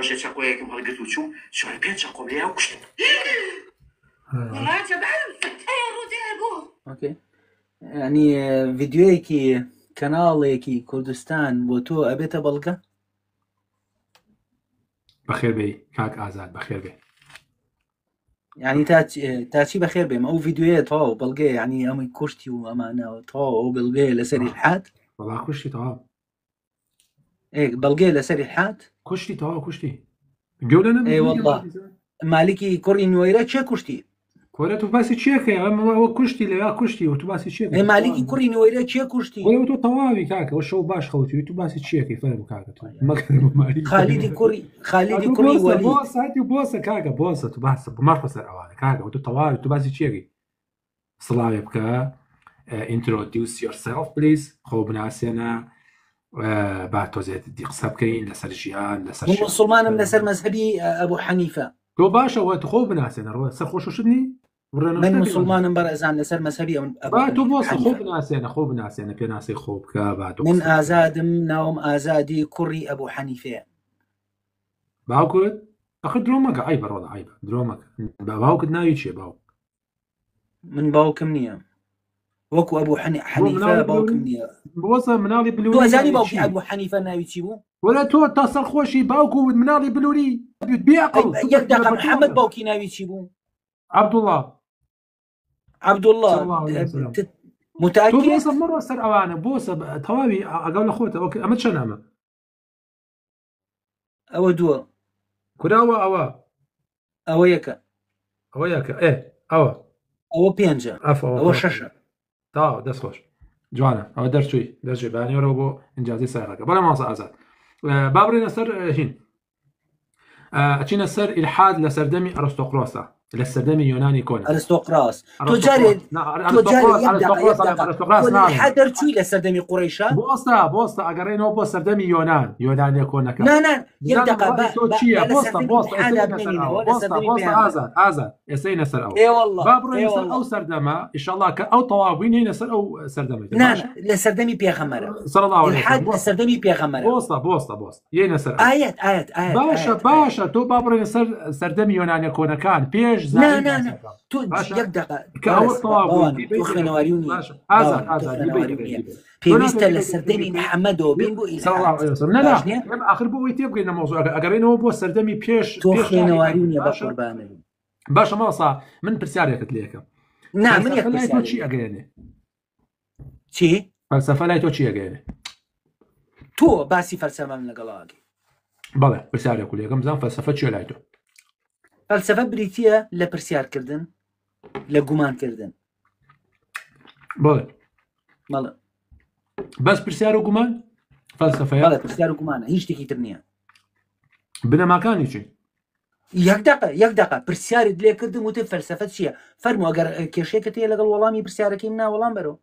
ڕۆژێ چاقۆیەکم هەڵگرت و چوو چۆن 5 چاقۆ لێ و کوشت. اوكي يعني فيديويكي كنالێکی کوردستان بۆ تۆ ئەبێتە بەڵگە؟ بەخێر بێ کاک ئازاد بەخێر بێ. يعني تاچی بەخێر بێم ئەو ڤیددیوەیە تەواو بەڵگێ ینی ئەمەی کوشتی و ئەمانەوە تەواو ئەو بڵگەیە لەسەری الحاد وەڵا کوشتی تەواو بەڵگەیە لەسەری الحاد کوشتی تەواو کوشتی گەورە نەبوو. ئێ وەڵڵا مالیکی کوڕی نوێرە چێ کوشتی؟ کۆرە تو باسی چیەکەی ئەوە کوشتی لەوێ کوشتی و تو باسی چیەکەی؟ ئێ مالیکی کوڕی نوێرە چێ کوشتی؟ تۆ تەواوی کاکە ئەو شەو باش خەوتی تو باسی چیەکەی فەرموو کاکە تۆ خالیدی کوڕی وەلی بۆسە کاکە بۆسە تو باسە بمەڕ بەسەر ئەوانە کاکە تو تەواوی تو باسی چیەکەی؟ سڵاوێ بکە introduce yourself please خۆ بناسێنە با تۆزێت دی قسە بکەین لەسەر ژیان لەسەر مسلمانم لەسەر مەزهبی ئەبوو حەنیفە. تۆ باشەوە خۆ بناسێنە ڕۆ سەر خۆششتنی من مسلمانم بەڕێزان لەسەر مەزهبی تۆ بۆسە خۆ بناسێنە خۆ بناسێنە پێناسی خۆ بکە با من ئازادم ناوم ئازادی کوڕی ئەبوو حەنیفەیە. باوکت ئەخ درۆ مەکە ئای بەڕۆڵە عیبە درۆ مەکە باوکت ناوی چیە باوک؟ من باوکم نییە وەکو ئەبوو حەنیفە باوکم نییە. بۆسە مناڵی بلووری تۆزانی باوکی ئەبوو حەنیفە ناوی چی بوو؟ وەرە تۆ تا سەرخۆشی باوک و مناڵی بلووری بێعقڵ یەک دەقە محەممەد باوکی ناوی چی بوو؟ عەبدوڵڵا متاکد بۆسە مەڕۆ سەر ئەوانە بۆسە تەواوی ئەگەڵ لە خۆتە ئەمە چەند نامە؟ ئەوە دووە کوراوە ئەوە یەکە ئەوە یەکە ئەوە پێنجە ئەوە شەشە تا دەستخۆش جوانە ئەوە دەرچووی دەرچێ بانیێرەوە بۆ ئینجازی ساغەکە بەڵام ماسە ئازاد با بڕێنە سەر هین ئەچینە سەر ئیلحاد لە سەردەمی ئەرستۆقڕۆسە لە سەردەمی یۆنانی کۆن ئەرستۆقراس تۆ جارێ دەرچووی لە سەردەمی قوڕەیشە بۆستە ئەگەڕێنەوە بۆ سەردەمی یۆنانیە کۆنەکە ئازاد ئێستاینە سەر ئەو سەردەمە ئیشەڵڵا کە ئەو تەواوبووین هینە سەر ئەو سەردەمە لە سەردەمی پێغەمبەرە لە سەردەمی پێغەمبەرە بۆستە یێنە سەر باشە تۆ با بڕێنە سەر سەردەمی یۆنانیە کۆنەکان پێش پێویستە لە سەردەمی محەممەدەوە بین بۆ ئاخر بۆ ئەوی تێبگەینە مۆزوع ئەگەڕێنەوە بۆ سەردەمی پێش خوێنەواری نیە بە قوربانە باشە ماسا من پرسیارێکت لێکم من چی ئەگەێنێ چی فەلسەفە لای تۆ چی ئەگەێنێ تۆ باسی فەلسەفەم لەگەڵاگەی بەڵێ پرسیارێک لێکم بزانم فەلسەفە چیە لای تۆ فەلسەفە بریتیە لە پرسیارکردن لە گومانکردن بەڵێ بەس پرسیار و گومان فەلسەفەیە پرسیار و گومانە هیچ شتێکی تر نییە بنەماکانی چی یەک دقه پرسیارت لێکردم وتە فەلسەفە چییە فەرموو ئەگەر کێشەیەکت هەیە لەگەڵ وەڵامی پرسیارەکەی منە وەڵام بەرەوە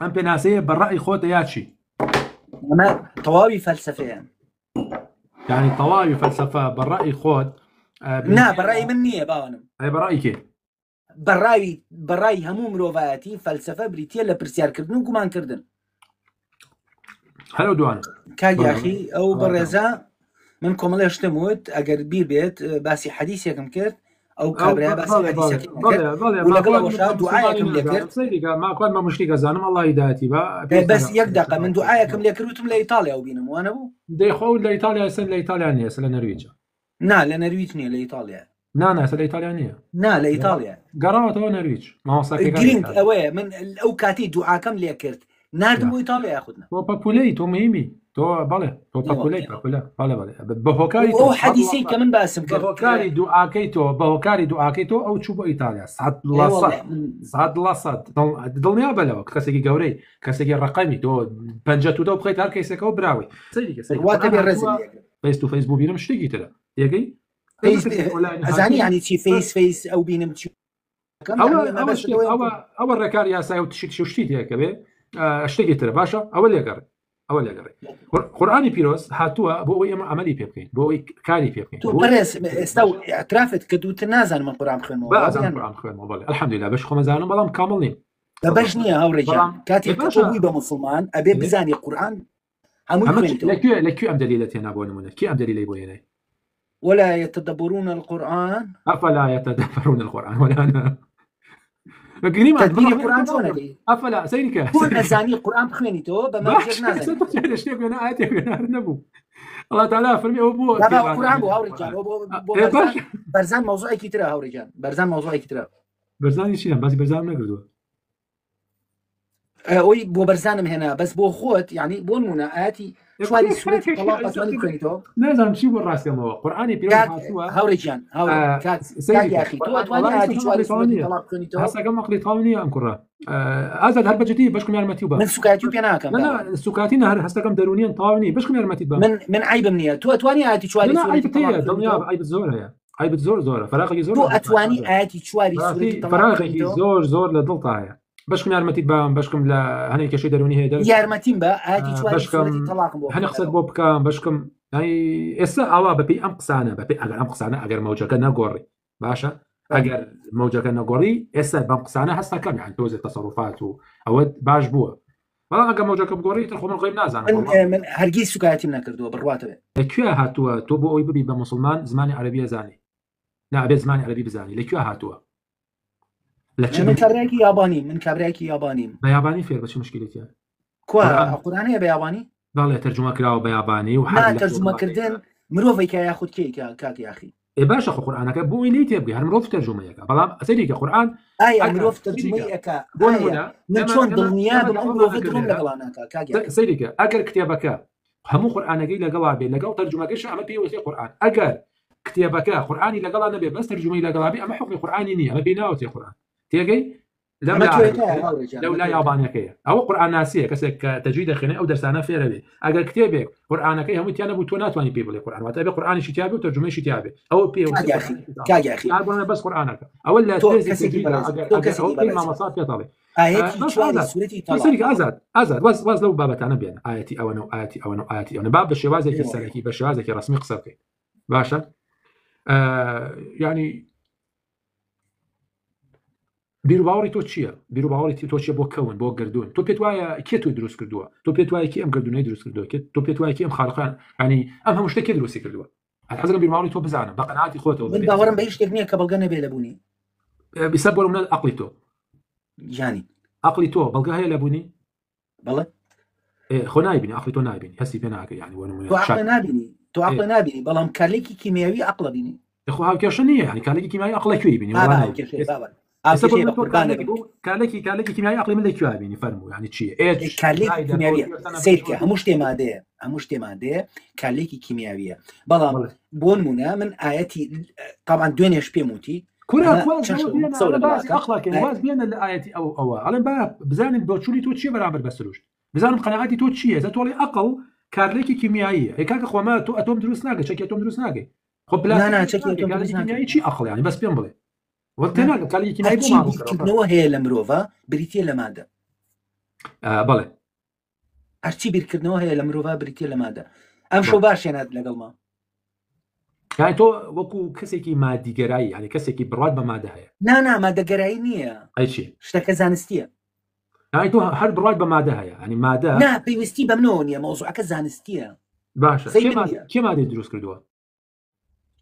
ئەم پێناسەیە بەڕای خۆتە یا چی ئەمە تەواوی فەلسەفەیە یعنی تەواوی فەلسەفە بەڕای خۆت نا بەڕای من نییە باوانم بەڕای کێ بەڕای هەموو مرۆڤایەتی فەلسەفە بریتیە لە پرسیارکردن و گومانکردن هەلو دوانە کاگیاخی ئەو بەڕێزە من کۆمەڵێ شتم وت ئەگەر بیر بێت باسی حەدیثێکم کرد ئەو کابرا دوعاەکەم لێ کرد ماکوان بە مشتی گەزانم ئەڵڵی هیدایەتی بەس یەک دقه من دوعاەکەم لێ کردوتم لە ئیتالیا و بینم وانە بوو دەیخۆ لە ئیتالیا سەر لە ئیتالیا نیە لە نەرویجە نا لە نەرویج نییە لە ئیتالیا ناناسە لە ئیتالیا نییە نا لە ئیتالیا گەڕاوەتەوە نەرویج گرنگ ئەوەیە من ئەو کاتی دوعاکەم لێ کرد نردم بۆ ئیتالیا یاخودنا تۆ پەپولەی تۆ مهمی تۆ بەڵێ تۆ پەپولەی بە هۆکاری ئەو حەدیثی کە من باسم کرد هۆکاری دوعاکەی تۆ بە هۆکاری دوعاکەی تۆ ئەو چوو بۆ ئیتالیا سەد دڵنیا بەلەوە کەسێکی گەورەی کەسێکی ڕقەمی تۆ 52 بخەیت هەر کەسێکەوە براوی واتە بێ ڕێز فیس تو فیس بوو بینم شتێکی ترە یەکەی ئەزانی ینی چی فیس ئەو بینم چی ئەوە ڕێکاری یاسای و شتی تێکە بێ شتێکی ترە باشە ئەوە لێگەڕێ قورئانی پیرۆز هاتووە بۆ ئەوەی ئێمە عەمەلی پێ بکەین بۆ ئەوەی کاری پێ بکەین ئێستا ئەترافت کردوتە نازانم من قورئان خوێنمەوە بەڵێ ئەلحەمدولیلا بەش خۆمەزانم بەڵام کامڵ نیم بەش نییە هەوڕێجان کاتێک بووی بە موسڵمان ئەبێ بزانی قورئان هەموو لەکوێ ئەم دەلیلە تێنا بۆ نمونە کی ئەم دەلیلەی بۆ هێنای ولا يتدبرون القرآن افلا يتدبرون القران ولا انا قريبا تدبير القرآن شلون هذه؟ افلا سيرك كون أزاني القرآن بخويني تو بما جيت نازل انا اتي نبو الله تعالى فرمي ابو لا بقى القرآن بو هاورجان بو برزان موضوعي كتير هاورجان برزان موضوعي كتير برزاني شي بس برزان نقدر اوي بو برزانم هنا بس بو خوت يعني بو نمونا آتي شوالي سورة الطلاق أتواني بخويني تو لازم شي بالراس يلا قراني بيروح هاورجان هاورجان كاك يا أخي تو أتواني آتي شوالي سورة الطلاق بخويني تو هسه كم عقلي قانونيه ام كره ازل هربه جديد بشكم يا متيوبا من سكاتيو بينا كم لا السكاتين هسه كم درونيا طاوني بشكم يا متيوبا من عيب منيا تو أتواني آتي شوالي لا سورة عيب الطلاق تي دنيا عيب زور هي عيب زور فراغي زور تو أتواني آتي شوالي سورة الطلاق فراغي زور لدلطه هي بشكم يا متيوبا بشكم لا هني كشي دروني هي يا متين با آتي شوالي سورة بشكم الطلاق بو هني قصد بوب كام بشكم يعني اسا اوا ببي ام قسانه ببي اگر ام قسانه اگر موجه كنا غوري باشا اگر موجه كنا غوري اسا بام قسانه هسه كم يعني توزيع تصرفات او باش بو والله اگر موجه كم غوري تخو من غيب نازان من هرگيز سكاتي نكردو بالرواتب لكيا هاتوا تو بو ببي بمسلمان زماني عربيه زاني لا ابي زماني عربي بزاني لكيا هاتوا من كبريكي ياباني بياباني فير بس مشكلتي كوا قرانيه بياباني والله ترجمه كراو بياباني لا ترجمه كردن مروفي كا ياخذ كاك يا اخي اي باشا خو قرانك بو لي تبغي هر مروف ترجمه ياك بلا سيدي قران مروف ترجمه ياك من شلون دنيا بالمروف ترجمه لقلانك كاك سيدي اگر كتابك همو قرانك لقلابي لقل ترجمه كش اما بي وثي قران اگر كتابك قراني لقلا نبي بس ترجمه لقلابي اما حكم قراني ني اما بيناوتي قران تيجي لولا يابانيكيه او قران ناسيه كسك تجريد خني او درسانه فيربي اگر كتابك قرانك هم تيانا بوتونات واني بيبل قران وتابع قران شي تابع وترجمه شي تابع او بي كاج يا اخي انا بس قرانك او لا تجريد اگر ما مصاب يطلع ايتي شوالي سورتي طلع ازاد واز لو بابا تاع نبي ايتي او انا باب الشوازه في السلكي بالشوازه في رسمي قصرتي باشا يعني بیرروباوری تۆ چییە؟ بیرروباوری تۆ چیە بۆ کەون بۆ گردون تۆ پێت وایە کێ توی دروست کردووە تۆ پێت وایە کی ئەم گردونەی دروست کردووە تۆ پێت وایە کی ئەم خاڵقان ینی ئەم هەموو شتێک کێ دروستی کردووە حەزەکەم بیرروباوری تۆ بزانم بە قەناعەتی خۆتەوە من باوەڕم بە هیچ شتێک نییە کە بەڵگە نەبێ لە بوونی بیسەر بۆ منە عەقڵی تۆ ژانی عەقڵی تۆ بەڵگە هەیە لە بوونی بەڵێ خۆ نایبینی عەقڵی تۆ نایبینی هەستی پێ ناکەی یعنی تۆ عەقڵ نابینی بەڵام کارلێکی کیمیاوی عەقڵە بینی خۆ هاوکێشە نییە ینی کارلێکی کیمیایی عەقڵە کوێی بینی کارلێکی کیمیایی عەقڵی من لەکوێ بینی فەرموو ینی چییە کارلێکی کیمیاویە سیرکە هەموو شتێ مادەیە کارلێکی کیمیاویە بەڵام بۆ نمونە من ئاەتی طبعا دوێنێش پێم وتی واز بينا الآية أو على باب بزانم بوتشولي تو تشي برابر بسروش بزانم قناعاتي تو تشي إذا تولي أقل كارليكي كيميائية هيك أخو ما تو أتوم دروس ناقة شكي أتوم دروس ناقة خب لا شكي أتوم دروس ناقة شيء أقل يعني بس بينبلي وقتنا كارليكي كيميائية ما كنوا هي لمروفا بريتيا لمادة بله أرتي بيركنوا هي لمروفا بريتيا لمادة أم شو باش يناد لقلما يعني تو وكو كسيكي ماديگرایی يعني كسيكي برواد بماده هي نا مادەگەرایی نییە اي شيء شتەکە زانستیە يعني تو هر برواد بماده هي يعني ماده نا پێویستی بە منەوە نییە مۆزوعەکە زانستیە باشە کێ مادەی دروست کردووە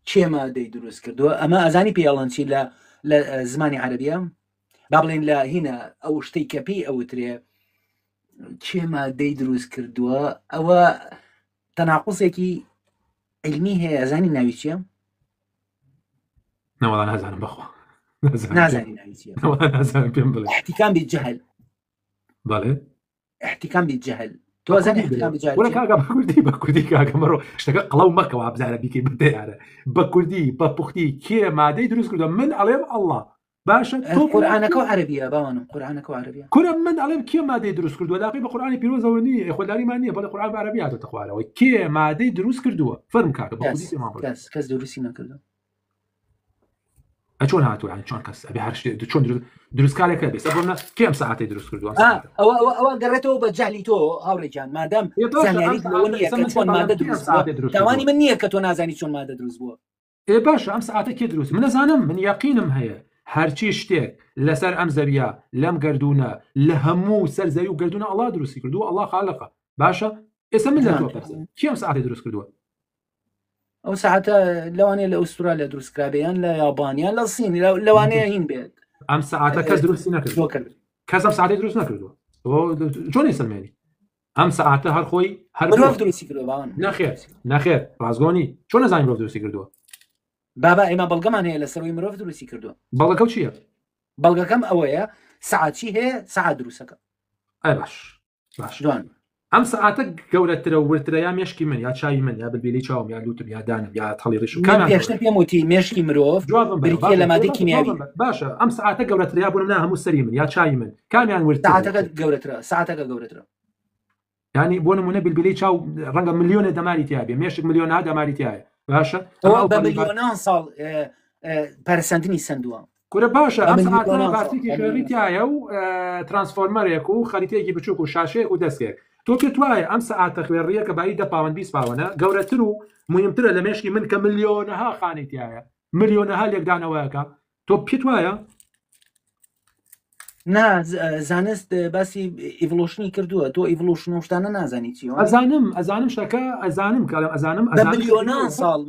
کێ مادەی دروست کردووە ئەمە ئەزانی پێڵەن چی لە زمانی عەرەبیە با بڵێن لە هینە ئەو شتەی کە پێی ئەوترێ کێ مادەی دروست کردووە ئەوە تەناقوسێکی علمی هەیە ئەزانی ناوی چییە؟ نەوەڵا نازانم بەخوا نازانی ناوی چییە؟ نازانم پێم بڵێ احتیکام بالجهل بەڵێ احتیکام بالجهل تۆ ئەزانی احتیکام بالجهل وەرە کاکە بە کوردی کاکە مەڕۆ شتەکە قەڵەو مەکەوە بزانە بیکەی بدەیارە بە کوردی بە پوختی کێ مادەی دروست کردووە من ئەڵێم ئەڵڵا باشە تۆ قورئانەکە و عەرەبیە باوانم قورئانەکە و عەرەبیە کورە من ئەڵێم کێ مادەی دروست کردووە لاقی بە قورئانی پیرۆزەوە نییە خۆداریمان نییە بەڵێ قورئان بە عەرەبی هاتۆتە خوارەوە کێ مادەی دروست کردووە فەرم کاکە بە کوردی پێمان بڵێ کەس دروستی نەکردو چۆن هاتووە یعنی چۆن کەس ئەبێ هەر شتێک چۆن دروستکارێکە بێ سەبوونە کێ ئەم سەعاتەی دروست کردووە ئەوە گەڕێتەوە بە جەهلی تۆ هاوڕێکیان مادام زانیاریت لەوە نییە کە چۆن مادە دروست بووە تاوانی من نییە کە تۆ نازانی چۆن مادە دروست بووە ئێ باشە ئەم سەعاتە کێ دروست من نەزانم من یەقینم هەیە هەرچی شتێک لەسەر ئەم زەویە لەم گردونە لە هەموو سەر زەوی و گردونە ئەڵڵا دروستی کردووە ئەڵڵا خالقە باشە ئێستا من لە تۆ پرسم کێ ئەم سەعاتەی دروست کردووە ئەو ساعتە لەوانەیە لە ئوسترالیا دروستکرابیان لە یابانیان لە سین لەوانەیە هین بێت ئەم ساعتە کەس دروستی نەکردووە کەس ئەم ساعتەی دروست نەکردووە چۆن سلمێنی ئەم ساعتە هەر خۆی هەر مرۆڤ دروستی کردووە باوان نەخێر ڕازگۆنی چۆن نەزانین مرۆڤ دروستی کردووە بابا ئێمە بەڵگەمان هەیە لەسەرەوەی مرۆڤ دروستی کردووە بەڵگەکە چییە بەڵگەکەم ئەوەیە سعاتی هەیە سعات دروستەکە باش دوان ئەم ساعتە گەورەترە و ورترە یا مێشکی من یا چاوی من یا بلبیلی چاوم یا لوتم یا دانم یا تەڵی ڕیش پێشتر پێم وتی مێشکی مرۆڤ بریتە لە مادەی کیمیاوی باشە ئەم ساعتە گەورەترە یا بوونم نا هەموو سەری من یا چاوی من کامیان ورترە ساعتەکە گەورەترە ینی بۆ نمونە بلبیلی چاو ڕەنگە ملیۆنە دەماری تایە بێ مێشک ملیۆنها دەماری تایە باشە بە ملیۆنان ساڵ پەرسەندنی سندووە کورە باشە ئەم ساعتە باسیکی خێڕی تایە و ترانسفۆرمەرێک و خەریتەیەکی بچووک و شاشەیەک و دەستێک تۆ پێت وایە ئەم ساعتە خوێڕیە کە بای 10 پاوەند 20 پاوەنە گەورەتر و مهمترە لە مێشکی من کە ملیۆنەها خانەی تایە ملیۆنەها لێکدانەوەیەکە تۆ پێت وایە نا زانست باسی ئیڤۆلوشنی کردووە تۆ ئیڤۆلوشن شتانە نازانی چی ئەزانم شەکە ئەزانم کاڵم ئەزانم ملیۆنان ساڵ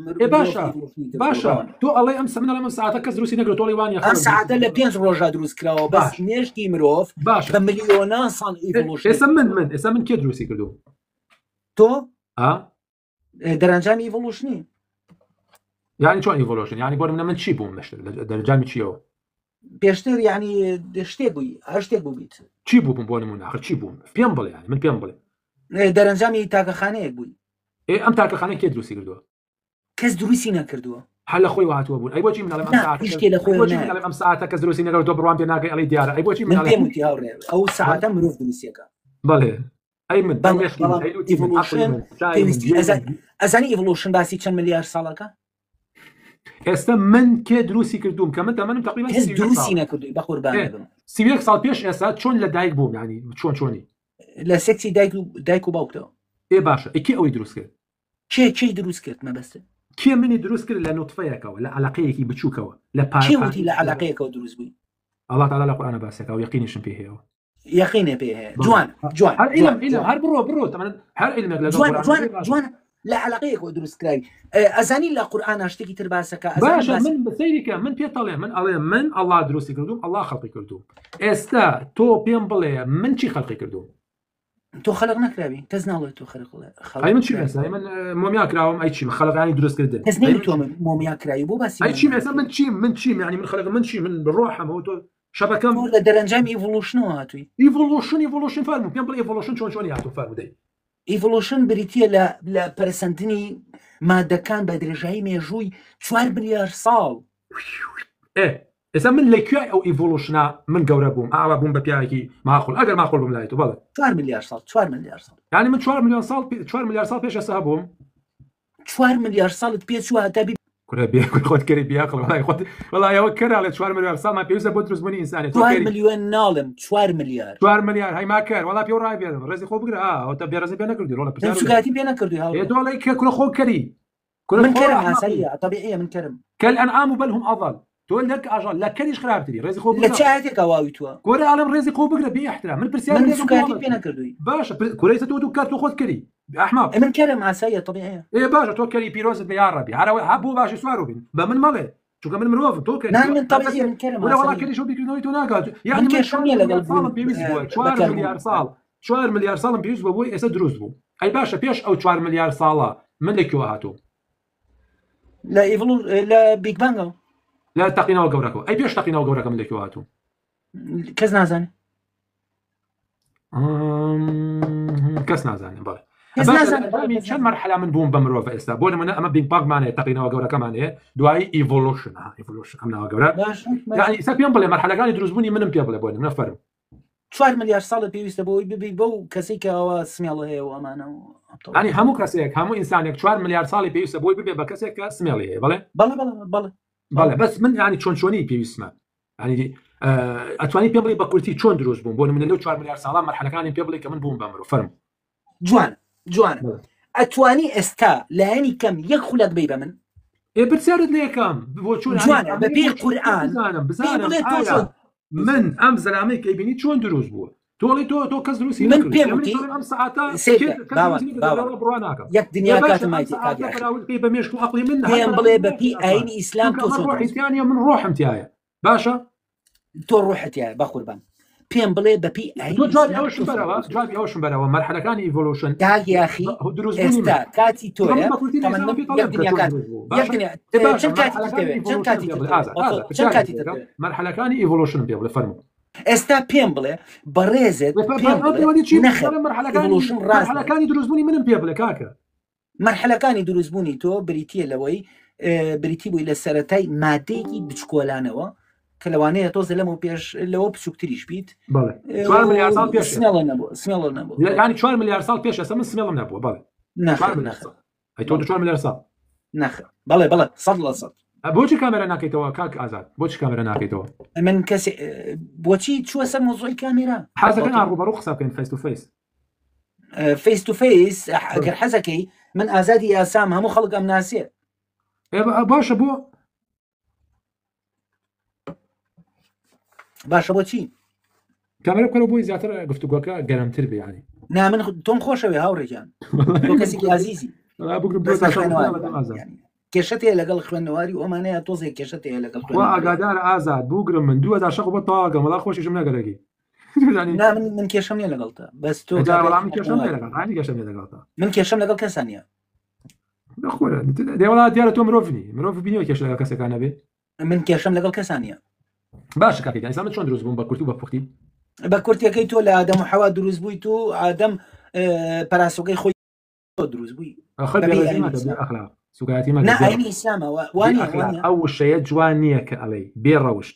باشە تۆ ئەڵێ ئەم سەمنە لەم ساعتە کەس دروستی نەکرێت تۆڵی وانە ئەم ساعتە لە 5 ڕۆژە دروست کراوە بەس مێشکی مرۆڤ بە ملیۆنان ساڵ ئیڤۆلوشن ئێستا من کێ دروستی کردو تۆ دەرەنجامی ئیڤۆلوشنی یعنی چۆن ئیڤۆلوشن ینی بۆ من چی بووم بەشتر دەرەنجامی چیەوە پێشتر ینی شتێک بووی هەر شتێک بوویت چی بووم بۆ نمونە آخر چی بووم پێم بڵێ ینی من پێم بڵێ دەرەنجامی تاکەخانەیەک بووی ئەم تاکەخانەی کێ دروستی کردووە کەس دروستی نەکردووە هەر لە خۆی هاتووە بوون ئەی بۆچی منەڵێم ئەم ساعتە کەس دروستی نەکەوە تۆ بڕوان پێ ناکەی ئەڵی دیارە ئەی بۆچی من پێم وتی هاوڕێ ئەو ساعتە مرۆڤ دروستیەکە بەڵێ ئەی من ئەزانی ئیڤۆلوشن باسی چەند ملیار ساڵەکە ئێستا من کێ دروستی کردوم کە من تەمەنم تقریبا کەس دروستی نەکردووی بەخۆربان بم 31 ساڵ پێش ئێستا چۆن لە دایک بووم ینی چۆنی لە سێکسی دایک و باوکتەوە ئێ باشە ئەکی ئەوەی دروست کرد کێ دروست کرد مەبەستە کێ منی دروست کرد لە نوتفەیەکەوە لە عەلاقەیەکی بچووکەوە لە پاوتی لە عەلاقەیەکەوە دروست بووی الله تعالی لە قورئانە باسێکە و یەقینیشم پێ هەیە یەقینێ پێ هەیە جوان هەر ئیلم هەر بڕۆ تەمەن هەر ئیلمێک لە جوان لە عەلاقەیەکەوە دروست کراوی ئەزانی لە قورئان شتێکی تر باسەکە باشە من بەسەیریکە من پێ تەڵێ من ئەڵێ من الله دروستی کردوم الله خەڵقی کردوم ئێستا تۆ پێم بڵێ من چی خەڵقی کردوم تۆ خەلق نەکراوی کەس ناڵێت تۆ خەلق من چی مەسای من مۆمیا کراوم ئەی چی خەلقانی دروست کردن کەس نەی تۆ مۆمیا کرایی بۆ باسی ئەی چی مەسا من چی یعنی من خەلق من چی من بڕۆحەمەوە تۆ شەبەکەم لە دەرەنجامی ئیڤۆلوشنەوە هاتووی ئیڤۆلوشن فەرموو پێم بڵێ ئیڤۆلوشن چۆن هاتوو فەرمودەی ئیڤۆلوشن بریتیە لە پەرسەندنی مادەکان بە درێژایی مێژووی 4 ملیار ساڵ ئێستا من لەکوێ ئەو ئیڤۆلوشنە من گەورە بووم ئاوا بووم بە پیاوێکی ماخۆڵ ئەگەر ماخۆڵ بووم لای تۆ بەڵێ 4 ملیار ساڵ 4 ملیار ساڵ یعنی من 4 ملیار ساڵ پێش ئێستا بووم 4 ملیار ساڵت پێچووە هەتا کورە بێ خۆت کەری بیاقڵ وڵای خۆت وڵایەوە کەرا لە 4 ملیار ساڵمان پێویستە بۆ دروستبوونی ئینسانی 4 ملیۆن ناڵم 4 ملیار 4 ملیار هەیما کەر وڵا پێ ڕای بێنم ڕێزی خۆ بگرە ئەوتە بێڕێزی پێ نەکردی ڕۆڵە پرسیگاتی پێ نەکردوی هەڵێ دۆڵی کە کورە خۆ کەری من كرم عسلية طبيعية من كرم كالأنعام بل هم أضل تقول لك أجل لا كريش خرابتري رزق خوب لا تشاهدك واويتوا كوري عالم رزق خوب بقرا بيحترم من برسيان من سكاتي بينا كردوي باشا كوري ستودو كارتو خود كري أحمد من كرم عسلية طبيعية إيه باشا تو كري بيروز بيعربي عربي حبو باشا سوارو بين بمن مالي شو كمان مروف تو كري نعم من طبيعية من كرم ولا والله كري شو بيكرنوي تو ناقا يعني من شوني لقلب بيمزبو 4 مليار صال 4 مليار صال بيمزبو بوي اسد دروزبو أي باشا بيش أو 4 مليار صالة من لك هاتو لا إيفولو لا بيج بانغ لا تقينا وجوركم أي بيش تقينا وجوركم من لك هاتو كز نازن كز نازن بله كز نازن شن مرحلة من بوم بمرو في إستا بون من أما بيج بانغ معناه تقينا وجوركم معناه دواي إيفولوشن أمنا وجورك يعني سبيان بله مرحلة كان يدرسوني منهم بيبله بون من فرق 4 مليار صالة بيوست بو كسيك أو اسمي الله هي وأمانة يعني همو كسيك همو إنسانك 4 مليار صالة بيوست بوي بيبي بكسيك اسمي الله هي بله بس من يعني شوني بيوست ما يعني أتواني بيبلي بقولتي شون دروس بون من اللي 4 مليار صالة مرحلة كان بيبلي كمان بوم بمرو فرم جوان أتواني استا لاني كم يخلق بيبا من إيه بتسرد ليه كم بوشون جوان ببيع قرآن بزانم من أم زلامي كيبيني شون دروس بو تۆڵی کەس دروستی من نەکردی. پێم ئەمە وتی نیشتەڵێ ئەم سەعاتە سێکە، کەس باوە، دروستی باوە. نەکردی، بڕوا ناکەم. یەک دنیا باشە، کاتم ئەم مایتی سەعاتە کاتی بەراورد بکەی بە مێشک و عەقڵی من پێم بڵێ بە پی ئاینی ئیسلام تۆ ئەمە چۆن ڕۆحی تیانە من ڕۆحم تایە. باشە؟ تۆ ڕوحتیایە بە قوربان پێم بڵێ بە پی ئاینی تۆ جوابی ئیسلام ئەوەشم بەرەوە، جوابی ئەوەشم بەرەوە مەرحەلەکانی ئیڤۆلوشن کاک یاخی دروستبوونی ئێستا کاتی تۆیە من بە کورتی تەمەن نەیزانم پێی یەک دنیا تەڵێم کات کە تۆ دروست بوو. یەک دنیا باشە، چەند کاتی دەوێت چەند کاتی چەند کاتی دەوێت مەرحەلەکانی ئیڤۆلوشنم پێ بڵێ فەرموو. ئێستا پێم بڵێ بەڕێزت پێم بڵێ نەخێر ئیڤۆلوشن ڕاست مەرحەلەکانی دروستبوونی منم پێ بڵێ کاکە. مەرحەلەکانی دروستبوونی تۆ بریتیە لەوەی بریتی بووی لە سەرەتای مادەیەکی بچکۆلانەوە کە لەوانەیە تۆزە لەمە پێش لەوە بچووکتریش بیت. بەڵێ 4 ملیار ساڵ پێش سمێڵە نەبوو سمێڵە نەبوو ینی 4 ملیار ساڵ پێش ئەستا من سمێڵم نەبووە. بەڵێ ئەی تۆ 4 ملیار ساڵ نەخێر بەڵێ 100%. بۆچی کامێرە ناکەیتەوە کاک ئازاد؟ بۆچی کامێرە ناکەیتەوە؟ من کەسێ بۆچی چووە سەر مۆزۆی کامێرا حەزەکەن ڕوبەڕوو قسە بکەین فیس تو فیس. فیس تو فیس ئەگەر حەزەکەی من ئازادی یاسام هەموو خەڵکم ناسێ. باشە بۆ باشە بۆچی کامێرە بکەرەوە بۆی زیاتر گفتوگۆکە گەرمتر بێ ینی. نا من تۆم خۆشەوێ هاوڕێجان تۆ کەسێکی عزیزی کێشەتێ لەگەڵ خوێندنەواری ئەمانەیە تۆزێک کێشەتێ لەگەڵ ئاگادار ئازاد بووگرم من 2000 بە تاواگە مەڵا خۆشیشم نەگەرەگی. من کێشەم نیە لەگەڵتە بەس تۆ من کێشەم لەگەڵ کەسانە دێوەڵات دیارە تۆ مرۆڤنی مرۆڤ بینیەوە کێش لەگەڵ کەسەکانە بێ. من کێشەم لەگەڵ کەسانە. باش کاکەی ئێستا من چۆن دروست بووم بە کورتی و بە پوختی؟ بە کورتەکەی تۆ لە ئادەم و حەوا دروست بووی تو ئادەم پەراسۆکەی خۆی دروست بووی سوکاتی ئاینی ئیسلامەوە وانە ئەو شەیە جوان نییە کە ئەڵێ بێ ڕەوشت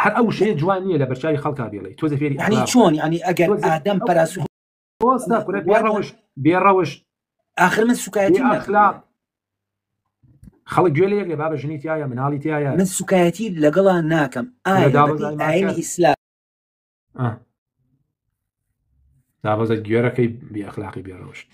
هەر ئەو شەیە جوان نییە لە بەرچاوی خەڵکا بێڵێ تۆ زەفێری ینی چۆن ینی ئەگەر ئادەم پەراسۆ بێ ڕەوشت آخر من سوکایەتی ئەخلاق خەڵک گوێ لە یەک لێ بابە ژنی تایە مناڵی تایە من سوکایەتی لەگەڵا ناکەم ئاینی ئیسلام دابەزە گوێرەکەی بێ ئەخلاقی بێ ڕەوشت